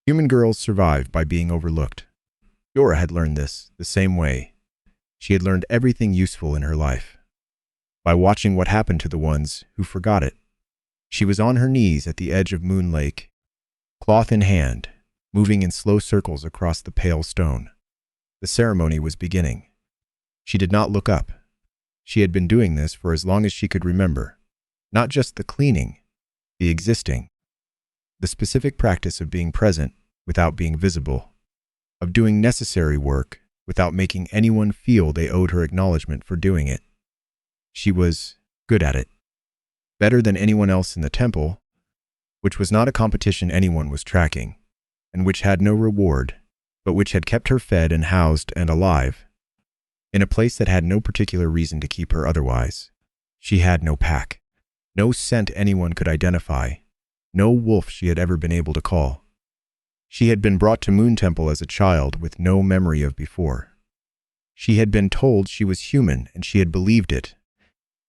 Human girls survive by being overlooked. Liora had learned this the same way. She had learned everything useful in her life by watching what happened to the ones who forgot it. She was on her knees at the edge of Moon Lake, cloth in hand, moving in slow circles across the pale stone. The ceremony was beginning. She did not look up. She had been doing this for as long as she could remember. Not just the cleaning, the existing. The specific practice of being present without being visible, of doing necessary work without making anyone feel they owed her acknowledgement for doing it. She was good at it. Better than anyone else in the temple, which was not a competition anyone was tracking, and which had no reward, but which had kept her fed and housed and alive, in a place that had no particular reason to keep her otherwise. She had no pack, no scent anyone could identify, no wolf she had ever been able to call. She had been brought to Moon Temple as a child with no memory of before. She had been told she was human, and she had believed it,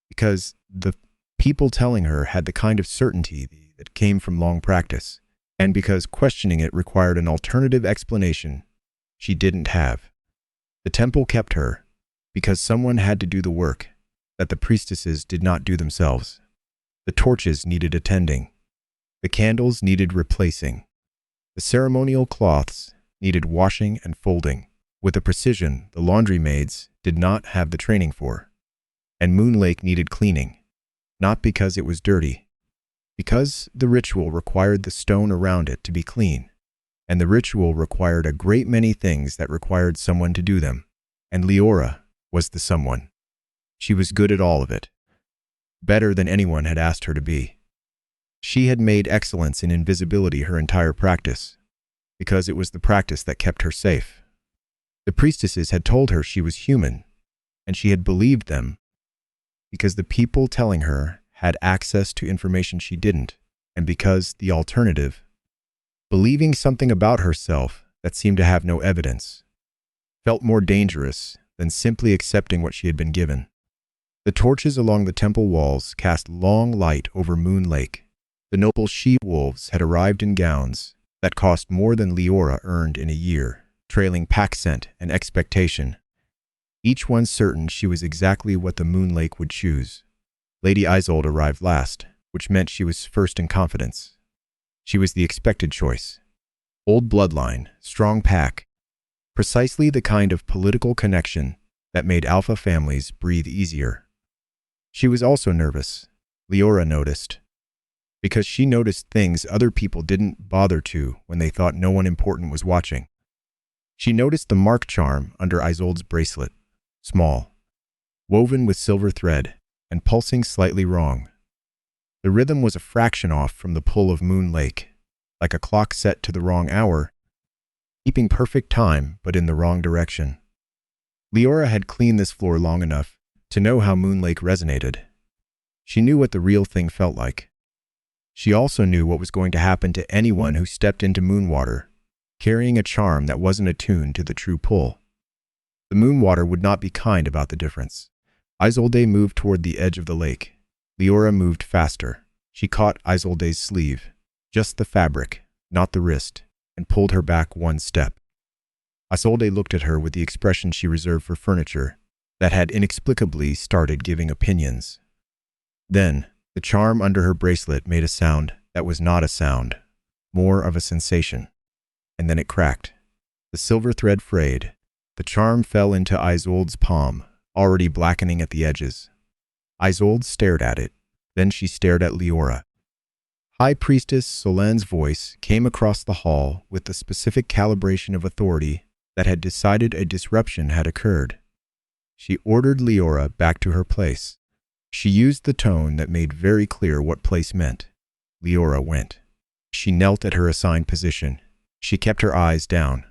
because the people telling her had the kind of certainty that came from long practice, and because questioning it required an alternative explanation she didn't have. The temple kept her because someone had to do the work that the priestesses did not do themselves. The torches needed attending. The candles needed replacing. The ceremonial cloths needed washing and folding with a precision the laundry maids did not have the training for. And Moon Lake needed cleaning, not because it was dirty, because the ritual required the stone around it to be clean, and the ritual required a great many things that required someone to do them, and Liora was the someone. She was good at all of it, better than anyone had asked her to be. She had made excellence in invisibility her entire practice, because it was the practice that kept her safe. The priestesses had told her she was human, and she had believed them, because the people telling her had access to information she didn't, and because the alternative, believing something about herself that seemed to have no evidence, felt more dangerous than simply accepting what she had been given. The torches along the temple walls cast long light over Moon Lake. The noble she-wolves had arrived in gowns that cost more than Liora earned in a year, trailing pack scent and expectation, each one certain she was exactly what the Moon Lake would choose. Lady Isolde arrived last, which meant she was first in confidence. She was the expected choice. Old bloodline, strong pack, precisely the kind of political connection that made alpha families breathe easier. She was also nervous, Liora noticed, because she noticed things other people didn't bother to when they thought no one important was watching. She noticed the mark charm under Isolde's bracelet, small, woven with silver thread, and pulsing slightly wrong. The rhythm was a fraction off from the pull of Moon Lake, like a clock set to the wrong hour, keeping perfect time but in the wrong direction. Liora had cleaned this floor long enough to know how Moon Lake resonated. She knew what the real thing felt like. She also knew what was going to happen to anyone who stepped into Moonwater, carrying a charm that wasn't attuned to the true pull. The Moonwater would not be kind about the difference. Isolde moved toward the edge of the lake. Liora moved faster. She caught Isolde's sleeve, just the fabric, not the wrist, and pulled her back one step. Isolde looked at her with the expression she reserved for furniture that had inexplicably started giving opinions. Then, the charm under her bracelet made a sound that was not a sound, more of a sensation. And then it cracked. The silver thread frayed. The charm fell into Isolde's palm, already blackening at the edges. Isolde stared at it. Then she stared at Liora. High Priestess Solenne's voice came across the hall with the specific calibration of authority that had decided a disruption had occurred. She ordered Liora back to her place. She used the tone that made very clear what place meant. Liora went. She knelt at her assigned position. She kept her eyes down,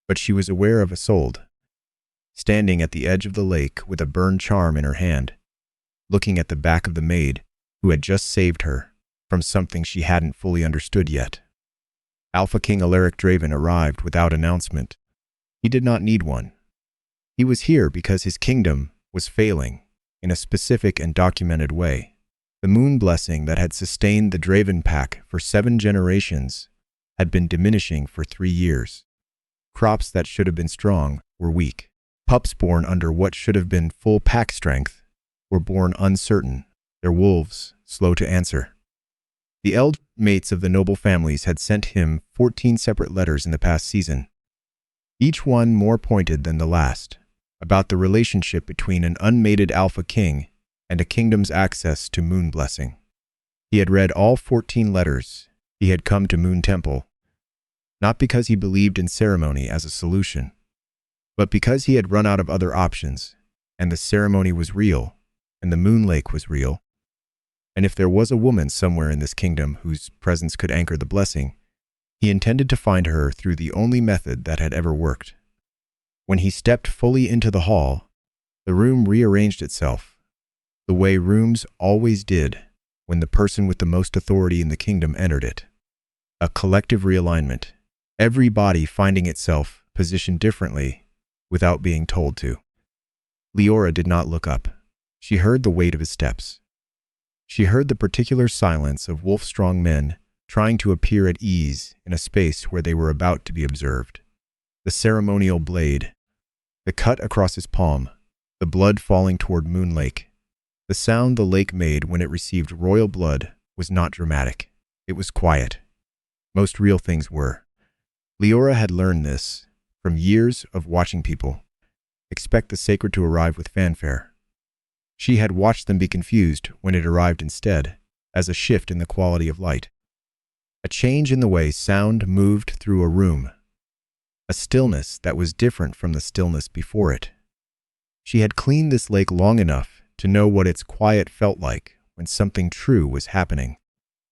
but she was aware of Isolde, standing at the edge of the lake with a burned charm in her hand, looking at the back of the maid who had just saved her from something she hadn't fully understood yet. Alpha King Alaric Draven arrived without announcement. He did not need one. He was here because his kingdom was failing in a specific and documented way. The moon blessing that had sustained the Draven pack for 7 generations had been diminishing for 3 years. Crops that should have been strong were weak. Pups born under what should have been full pack strength were born uncertain, their wolves slow to answer. The elder mates of the noble families had sent him 14 separate letters in the past season, each one more pointed than the last, about the relationship between an unmated Alpha King and a kingdom's access to Moon Blessing. He had read all 14 letters. He had come to Moon Temple, not because he believed in ceremony as a solution, but because he had run out of other options, and the ceremony was real, and the Moon Lake was real. And if there was a woman somewhere in this kingdom whose presence could anchor the blessing, he intended to find her through the only method that had ever worked. When he stepped fully into the hall, the room rearranged itself, the way rooms always did when the person with the most authority in the kingdom entered it. A collective realignment, every body finding itself positioned differently without being told to. Liora did not look up. She heard the weight of his steps. She heard the particular silence of wolf-strong men trying to appear at ease in a space where they were about to be observed. The ceremonial blade, the cut across his palm, the blood falling toward Moon Lake. The sound the lake made when it received royal blood was not dramatic. It was quiet. Most real things were. Liora had learned this from years of watching people expect the sacred to arrive with fanfare. She had watched them be confused when it arrived instead, as a shift in the quality of light. A change in the way sound moved through a room. A stillness that was different from the stillness before it. She had cleaned this lake long enough to know what its quiet felt like when something true was happening.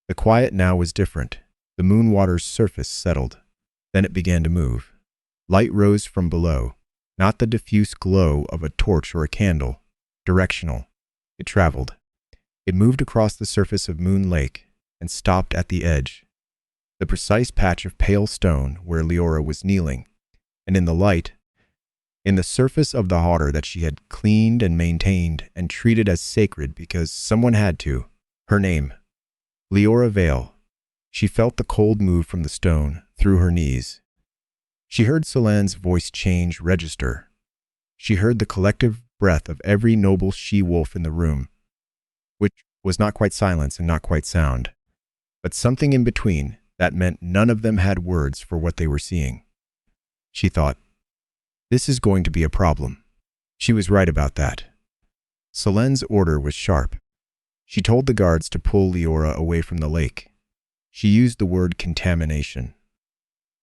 The quiet now was different. The moon water's surface settled. Then it began to move. Light rose from below, not the diffuse glow of a torch or a candle. Directional. It traveled. It moved across the surface of Moon Lake and stopped at the edge, the precise patch of pale stone where Liora was kneeling, and in the light, in the surface of the water that she had cleaned and maintained and treated as sacred because someone had to, her name, Liora Vale. She felt the cold move from the stone through her knees. She heard Solanne's voice change register. She heard the collective breath of every noble she-wolf in the room, which was not quite silence and not quite sound, but something in between that meant none of them had words for what they were seeing. She thought, this is going to be a problem. She was right about that. Solanne's order was sharp. She told the guards to pull Liora away from the lake. She used the word contamination.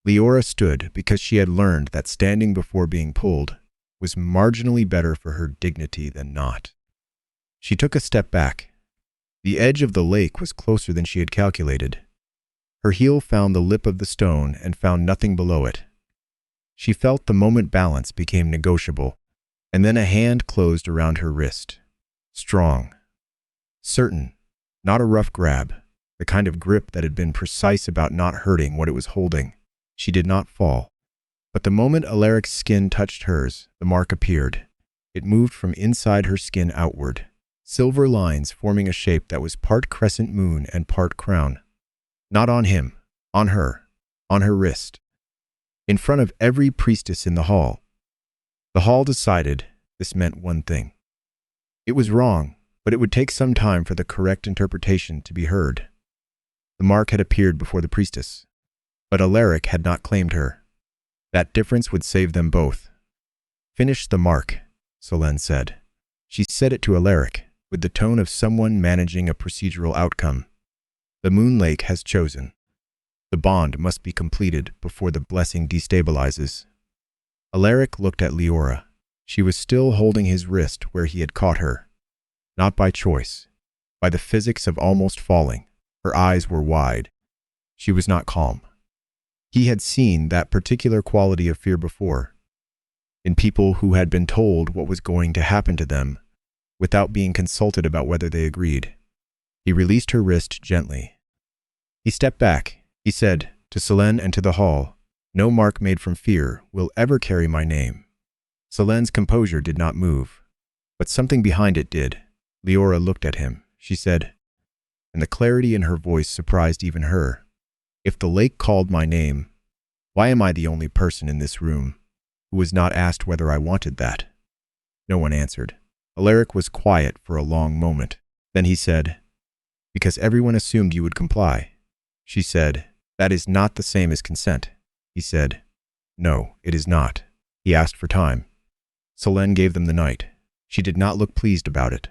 Liora stood because she had learned that standing before being pulled was marginally better for her dignity than not. She took a step back. The edge of the lake was closer than she had calculated. Her heel found the lip of the stone and found nothing below it. She felt the moment balance became negotiable, and then a hand closed around her wrist. Strong. Certain. Not a rough grab, the kind of grip that had been precise about not hurting what it was holding. She did not fall. But the moment Alaric's skin touched hers, the mark appeared. It moved from inside her skin outward, silver lines forming a shape that was part crescent moon and part crown. Not on him, on her wrist. In front of every priestess in the hall. The hall decided this meant one thing. It was wrong, but it would take some time for the correct interpretation to be heard. The mark had appeared before the priestess, but Alaric had not claimed her. That difference would save them both. Finish the mark, Solanne said. She said it to Alaric, with the tone of someone managing a procedural outcome. The Moon Lake has chosen. The bond must be completed before the blessing destabilizes. Alaric looked at Liora. She was still holding his wrist where he had caught her. Not by choice, by the physics of almost falling. Her eyes were wide. She was not calm. He had seen that particular quality of fear before, in people who had been told what was going to happen to them, without being consulted about whether they agreed. He released her wrist gently. He stepped back. He said, to Solanne and to the hall, no mark made from fear will ever carry my name. Solanne's composure did not move, but something behind it did. Liora looked at him. She said, and the clarity in her voice surprised even her, If the lake called my name, why am I the only person in this room who was not asked whether I wanted that? No one answered. Alaric was quiet for a long moment. Then he said, because everyone assumed you would comply. She said, that is not the same as consent. He said, no, it is not. He asked for time. Selene gave them the night. She did not look pleased about it.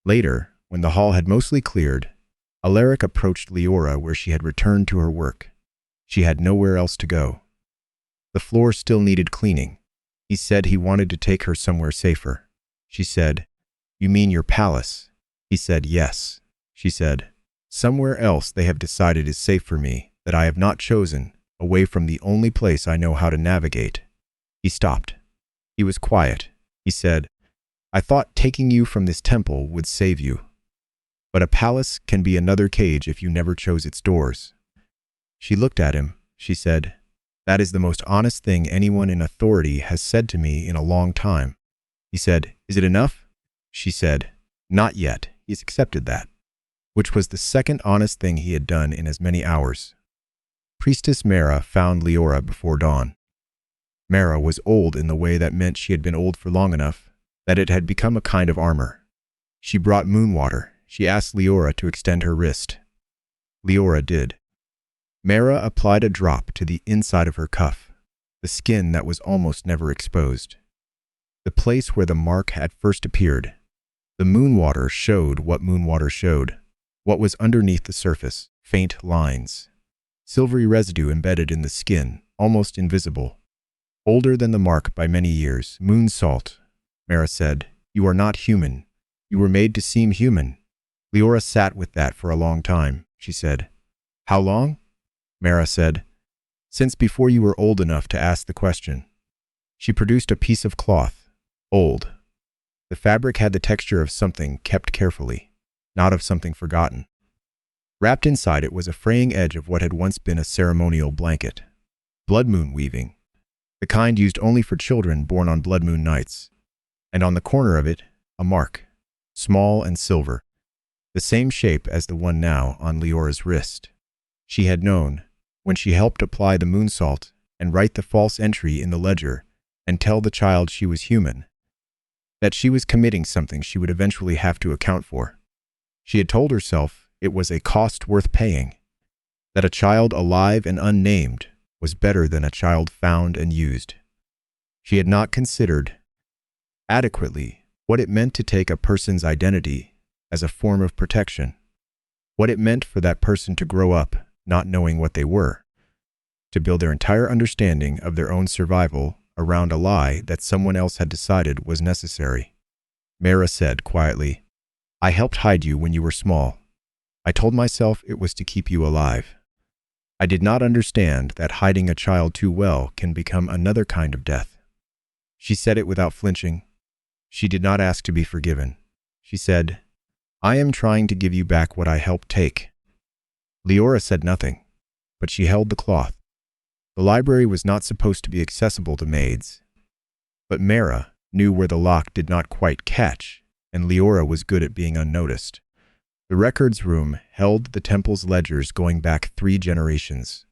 Later, when the hall had mostly cleared, Alaric approached Liora where she had returned to her work. She had nowhere else to go. The floor still needed cleaning. He said he wanted to take her somewhere safer. She said, you mean your palace? He said, yes. She said, somewhere else they have decided is safe for me, that I have not chosen, away from the only place I know how to navigate. He stopped. He was quiet. He said, I thought taking you from this temple would save you. But a palace can be another cage if you never chose its doors. She looked at him. She said, that is the most honest thing anyone in authority has said to me in a long time. He said, is it enough? She said, not yet. He's accepted that. Which was the second honest thing he had done in as many hours. Priestess Mara found Liora before dawn. Mara was old in the way that meant she had been old for long enough that it had become a kind of armor. She brought moon water. She asked Liora to extend her wrist. Liora did. Mara applied a drop to the inside of her cuff, the skin that was almost never exposed. The place where the mark had first appeared. The moon water showed what moon water showed, what was underneath the surface, faint lines. Silvery residue embedded in the skin, almost invisible. Older than the mark by many years, moon salt. Mara said, you are not human. You were made to seem human. Liora sat with that for a long time. She said, how long? Mara said, since before you were old enough to ask the question. She produced a piece of cloth, old. The fabric had the texture of something kept carefully, not of something forgotten. Wrapped inside it was a fraying edge of what had once been a ceremonial blanket. Blood moon weaving, the kind used only for children born on blood moon nights. And on the corner of it, a mark, small and silver, the same shape as the one now on Liora's wrist. She had known, when she helped apply the moon salt and write the false entry in the ledger and tell the child she was human, that she was committing something she would eventually have to account for. She had told herself it was a cost worth paying, that a child alive and unnamed was better than a child found and used. She had not considered adequately what it meant to take a person's identity as a form of protection, what it meant for that person to grow up not knowing what they were, to build their entire understanding of their own survival around a lie that someone else had decided was necessary. Mara said quietly, I helped hide you when you were small. I told myself it was to keep you alive. I did not understand that hiding a child too well can become another kind of death. She said it without flinching. She did not ask to be forgiven. She said, I am trying to give you back what I helped take. Liora said nothing, but she held the cloth. The library was not supposed to be accessible to maids. But Mara knew where the lock did not quite catch, and Liora was good at being unnoticed. The records room held the temple's ledgers going back 3 generations.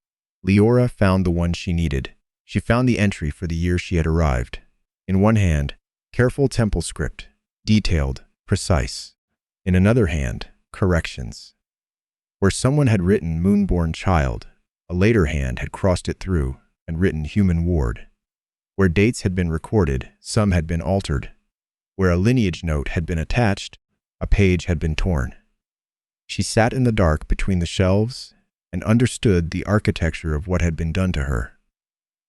Liora found the one she needed. She found the entry for the year she had arrived. In one hand, careful temple script, detailed, precise. In another hand, corrections. Where someone had written moonborn child, a later hand had crossed it through and written human ward. Where dates had been recorded, some had been altered. Where a lineage note had been attached, a page had been torn. She sat in the dark between the shelves and understood the architecture of what had been done to her.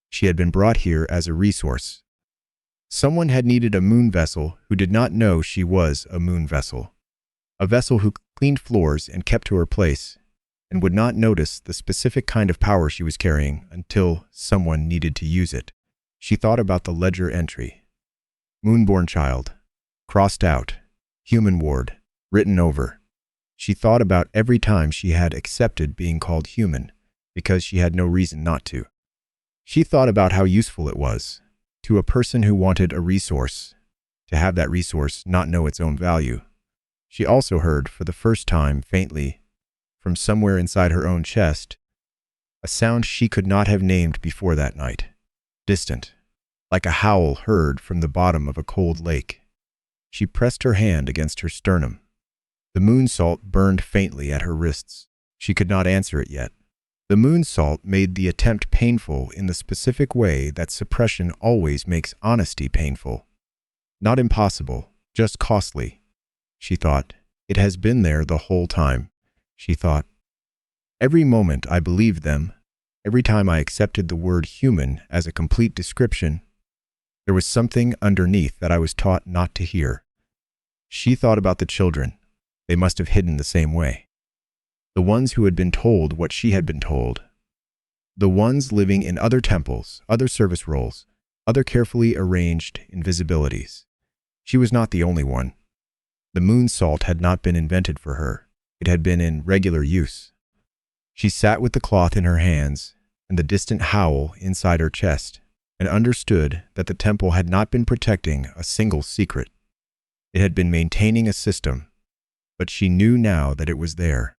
She had been brought here as a resource. Someone had needed a moon vessel who did not know she was a moon vessel. A vessel who cleaned floors and kept to her place, and would not notice the specific kind of power she was carrying until someone needed to use it. She thought about the ledger entry. Moonborn child, crossed out, human ward, written over. She thought about every time she had accepted being called human, because she had no reason not to. She thought about how useful it was, to a person who wanted a resource, to have that resource not know its own value. She also heard, for the first time, faintly, from somewhere inside her own chest, a sound she could not have named before that night, distant, like a howl heard from the bottom of a cold lake. She pressed her hand against her sternum. The moon salt burned faintly at her wrists. She could not answer it yet. The moon salt made the attempt painful in the specific way that suppression always makes honesty painful. Not impossible, just costly, she thought. It has been there the whole time, she thought. Every moment I believed them, every time I accepted the word human as a complete description, there was something underneath that I was taught not to hear. She thought about the children. They must have hidden the same way. The ones who had been told what she had been told. The ones living in other temples, other service roles, other carefully arranged invisibilities. She was not the only one. The moon salt had not been invented for her. It had been in regular use. She sat with the cloth in her hands and the distant howl inside her chest, and understood that the temple had not been protecting a single secret. It had been maintaining a system, but she knew now that it was there.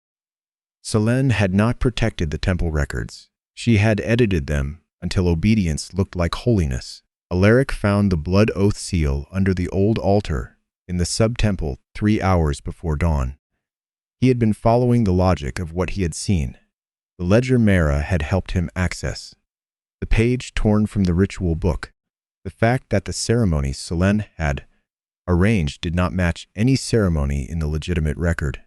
Selene had not protected the temple records. She had edited them until obedience looked like holiness. Alaric found the blood oath seal under the old altar in the sub-temple 3 hours before dawn. He had been following the logic of what he had seen. The ledger Mara had helped him access. The page torn from the ritual book. The fact that the ceremony Selene had arranged did not match any ceremony in the legitimate record.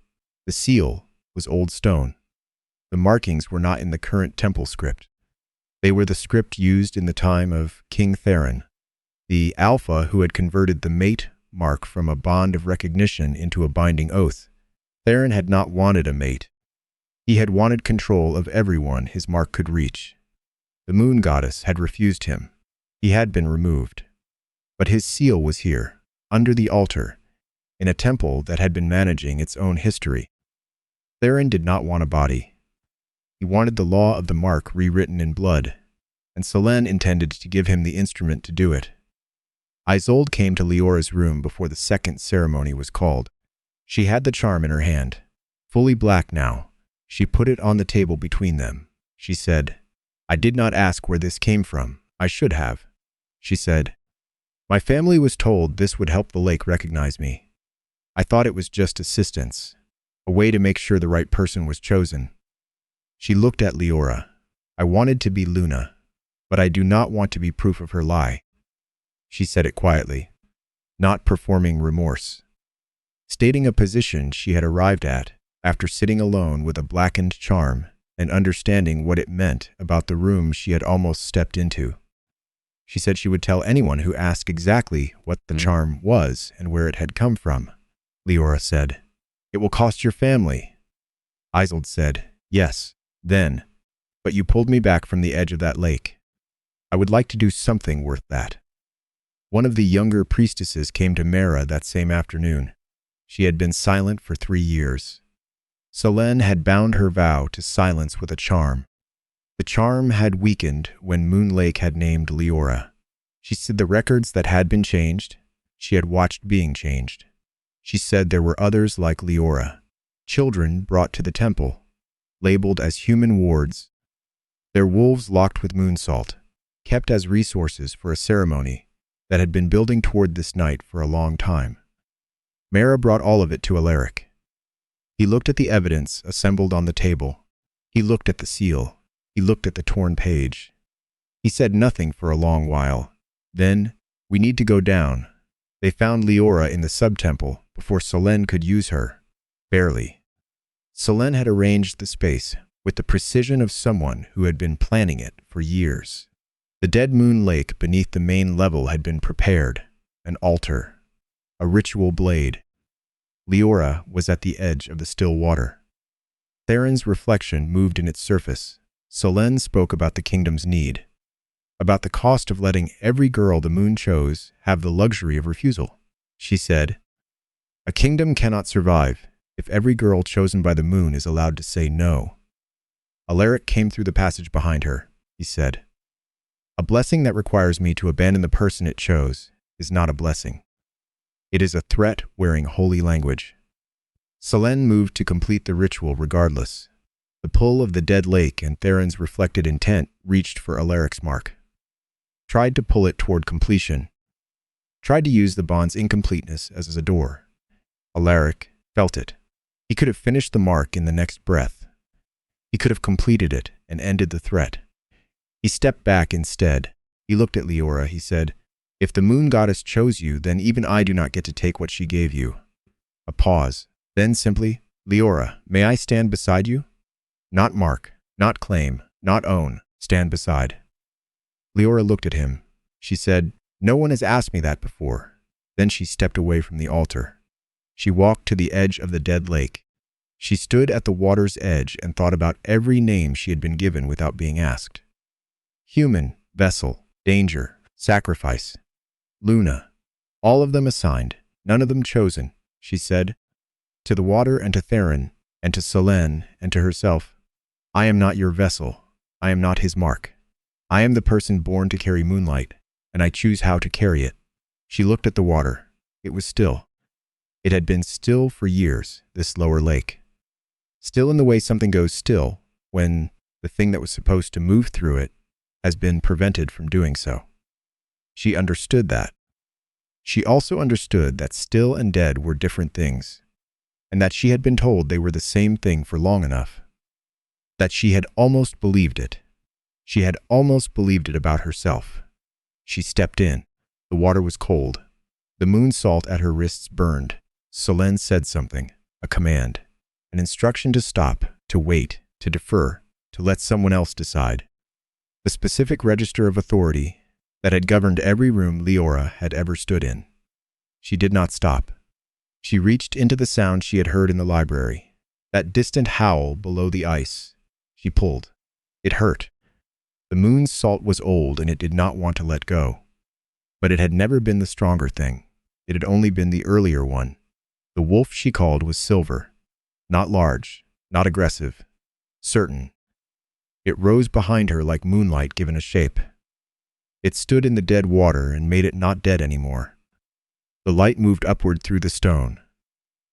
The seal was old stone. The markings were not in the current temple script. They were the script used in the time of King Theron, the Alpha who had converted the mate mark from a bond of recognition into a binding oath. Theron had not wanted a mate. He had wanted control of everyone his mark could reach. The moon goddess had refused him. He had been removed. But his seal was here, under the altar, in a temple that had been managing its own history. Theron did not want a body. He wanted the law of the mark rewritten in blood, and Selene intended to give him the instrument to do it. Isolde came to Liora's room before the second ceremony was called. She had the charm in her hand, fully black now. She put it on the table between them. She said, "I did not ask where this came from. I should have." She said, "My family was told this would help the lake recognize me. I thought it was just assistance, a way to make sure the right person was chosen." She looked at Liora. "I wanted to be Luna, but I do not want to be proof of her lie." She said it quietly, not performing remorse, stating a position she had arrived at after sitting alone with a blackened charm and understanding what it meant about the room she had almost stepped into. She said she would tell anyone who asked exactly what the charm was and where it had come from. Liora said, "It will cost your family." Isolde said, "Yes, then, but you pulled me back from the edge of that lake. I would like to do something worth that." One of the younger priestesses came to Mara that same afternoon. She had been silent for 3 years. Selene had bound her vow to silence with a charm. The charm had weakened when Moon Lake had named Liora. She said the records that had been changed, she had watched being changed. She said there were others like Liora, children brought to the temple, labeled as human wards, their wolves locked with moon salt, kept as resources for a ceremony that had been building toward this night for a long time. Mara brought all of it to Alaric. He looked at the evidence assembled on the table. He looked at the seal. He looked at the torn page. He said nothing for a long while. Then, "We need to go down." They found Liora in the sub-temple before Selene could use her. Barely. Selene had arranged the space with the precision of someone who had been planning it for years. The dead moon lake beneath the main level had been prepared, an altar, a ritual blade. Liora was at the edge of the still water. Theron's reflection moved in its surface. Selene spoke about the kingdom's need, about the cost of letting every girl the moon chose have the luxury of refusal. She said, "A kingdom cannot survive if every girl chosen by the moon is allowed to say no." Alaric came through the passage behind her. He said, "A blessing that requires me to abandon the person it chose is not a blessing. It is a threat wearing holy language." Selene moved to complete the ritual regardless. The pull of the dead lake and Theron's reflected intent reached for Alaric's mark. Tried to pull it toward completion. Tried to use the bond's incompleteness as a door. Alaric felt it. He could have finished the mark in the next breath. He could have completed it and ended the threat. He stepped back instead. He looked at Liora. He said, "If the moon goddess chose you, then even I do not get to take what she gave you." A pause. Then simply, "Liora, may I stand beside you?" Not mark, not claim, not own. Stand beside. Liora looked at him. She said, "No one has asked me that before." Then she stepped away from the altar. She walked to the edge of the dead lake. She stood at the water's edge and thought about every name she had been given without being asked. Human, vessel, danger, sacrifice, Luna. All of them assigned, none of them chosen, she said. To the water and to Theron, and to Selene and to herself, "I am not your vessel. I am not his mark. I am the person born to carry moonlight, and I choose how to carry it." She looked at the water. It was still. It had been still for years, this lower lake. Still in the way something goes still when the thing that was supposed to move through it has been prevented from doing so. She understood that. She also understood that still and dead were different things, and that she had been told they were the same thing for long enough. That she had almost believed it. She had almost believed it about herself. She stepped in. The water was cold. The moon salt at her wrists burned. Selene said something, a command, an instruction to stop, to wait, to defer, to let someone else decide. The specific register of authority that had governed every room Liora had ever stood in. She did not stop. She reached into the sound she had heard in the library, that distant howl below the ice. She pulled. It hurt. The moon's salt was old and it did not want to let go. But it had never been the stronger thing. It had only been the earlier one. The wolf she called was silver. Not large, not aggressive. Certain. It rose behind her like moonlight given a shape. It stood in the dead water and made it not dead anymore. The light moved upward through the stone.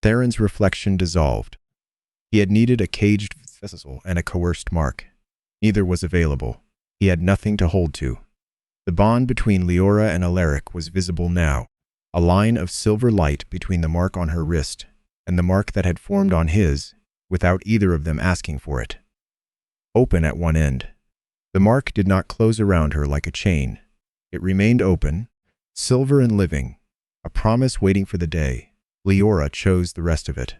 Theron's reflection dissolved. He had needed a caged vessel and a coerced mark. Neither was available. He had nothing to hold to. The bond between Liora and Alaric was visible now, a line of silver light between the mark on her wrist and the mark that had formed on his, without either of them asking for it. Open at one end. The mark did not close around her like a chain. It remained open, silver and living, a promise waiting for the day. Liora chose the rest of it.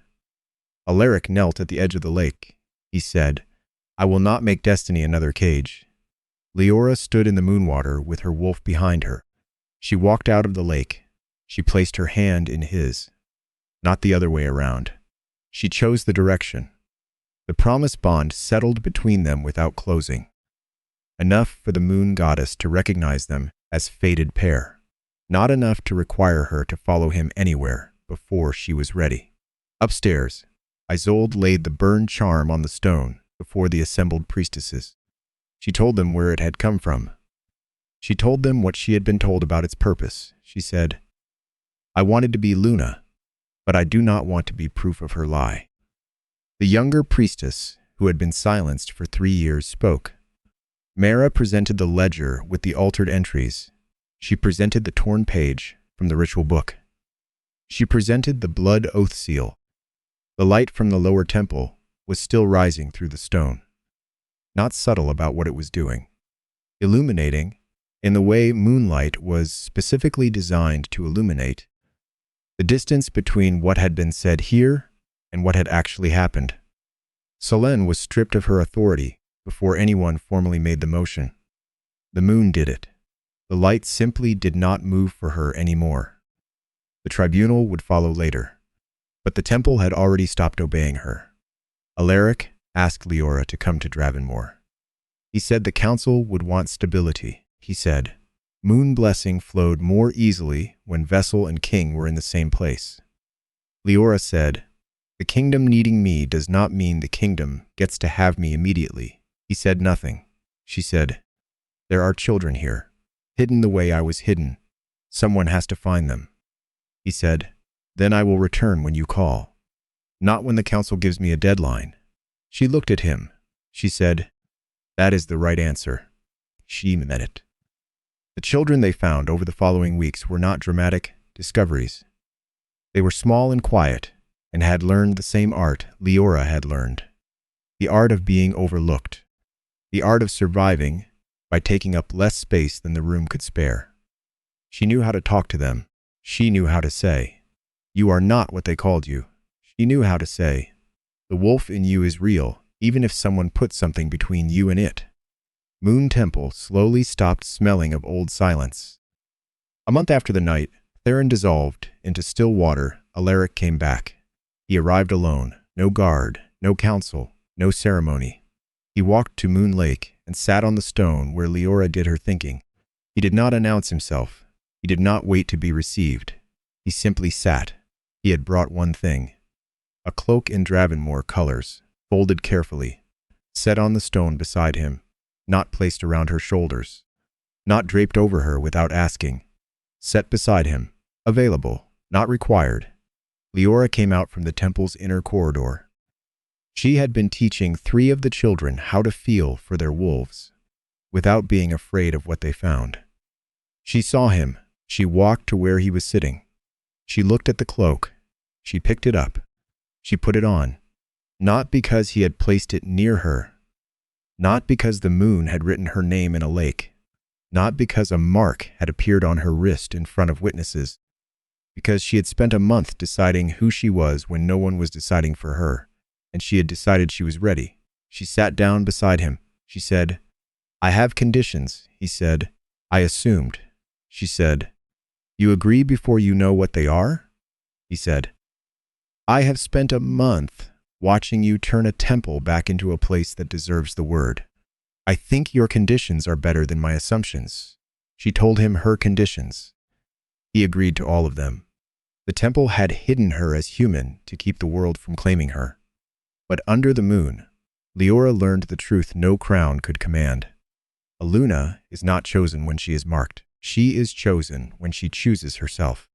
Alaric knelt at the edge of the lake. He said, "I will not make destiny another cage." Liora stood in the moonwater with her wolf behind her. She walked out of the lake. She placed her hand in his. Not the other way around. She chose the direction. The promise bond settled between them without closing. Enough for the moon goddess to recognize them as fated pair. Not enough to require her to follow him anywhere before she was ready. Upstairs, Isolde laid the burned charm on the stone before the assembled priestesses. She told them where it had come from. She told them what she had been told about its purpose. She said, "I wanted to be Luna, but I do not want to be proof of her lie." The younger priestess, who had been silenced for 3 years, spoke. Mara presented the ledger with the altered entries. She presented the torn page from the ritual book. She presented the blood oath seal. The light from the lower temple was still rising through the stone. Not subtle about what it was doing. Illuminating, in the way moonlight was specifically designed to illuminate, the distance between what had been said here and what had actually happened. Selene was stripped of her authority before anyone formally made the motion. The moon did it. The light simply did not move for her anymore. The tribunal would follow later, but the temple had already stopped obeying her. Alaric asked Liora to come to Dravenmore. He said the council would want stability. He said, moon blessing flowed more easily when vessel and king were in the same place. Liora said, the kingdom needing me does not mean the kingdom gets to have me immediately. He said nothing. She said, there are children here, hidden the way I was hidden. Someone has to find them. He said, then I will return when you call. Not when the council gives me a deadline. She looked at him, She said, "That is the right answer." She meant it. The children they found over the following weeks were not dramatic discoveries. They were small and quiet, and had learned the same art Liora had learned. The art of being overlooked. The art of surviving by taking up less space than the room could spare. She knew how to talk to them. She knew how to say, "You are not what they called you." She knew how to say, "The wolf in you is real, even if someone puts something between you and it." Moon Temple slowly stopped smelling of old silence. A month after the night Theron dissolved into still water, Alaric came back. He arrived alone, no guard, no council, no ceremony. He walked to Moon Lake and sat on the stone where Liora did her thinking. He did not announce himself. He did not wait to be received. He simply sat. He had brought one thing. A cloak in Dravenmore colors, folded carefully, set on the stone beside him, not placed around her shoulders, not draped over her without asking. Set beside him, available, not required. Liora came out from the temple's inner corridor. She had been teaching 3 of the children how to feel for their wolves, without being afraid of what they found. She saw him. She walked to where he was sitting. She looked at the cloak. She picked it up. She put it on, not because he had placed it near her, not because the moon had written her name in a lake, not because a mark had appeared on her wrist in front of witnesses, because she had spent a month deciding who she was when no one was deciding for her, and she had decided she was ready. She sat down beside him. She said, "I have conditions," he said. "I assumed." She said, "You agree before you know what they are?" He said, "I have spent a month watching you turn a temple back into a place that deserves the word. I think your conditions are better than my assumptions." She told him her conditions. He agreed to all of them. The temple had hidden her as human to keep the world from claiming her. But under the moon, Liora learned the truth no crown could command. A Luna is not chosen when she is marked. She is chosen when she chooses herself.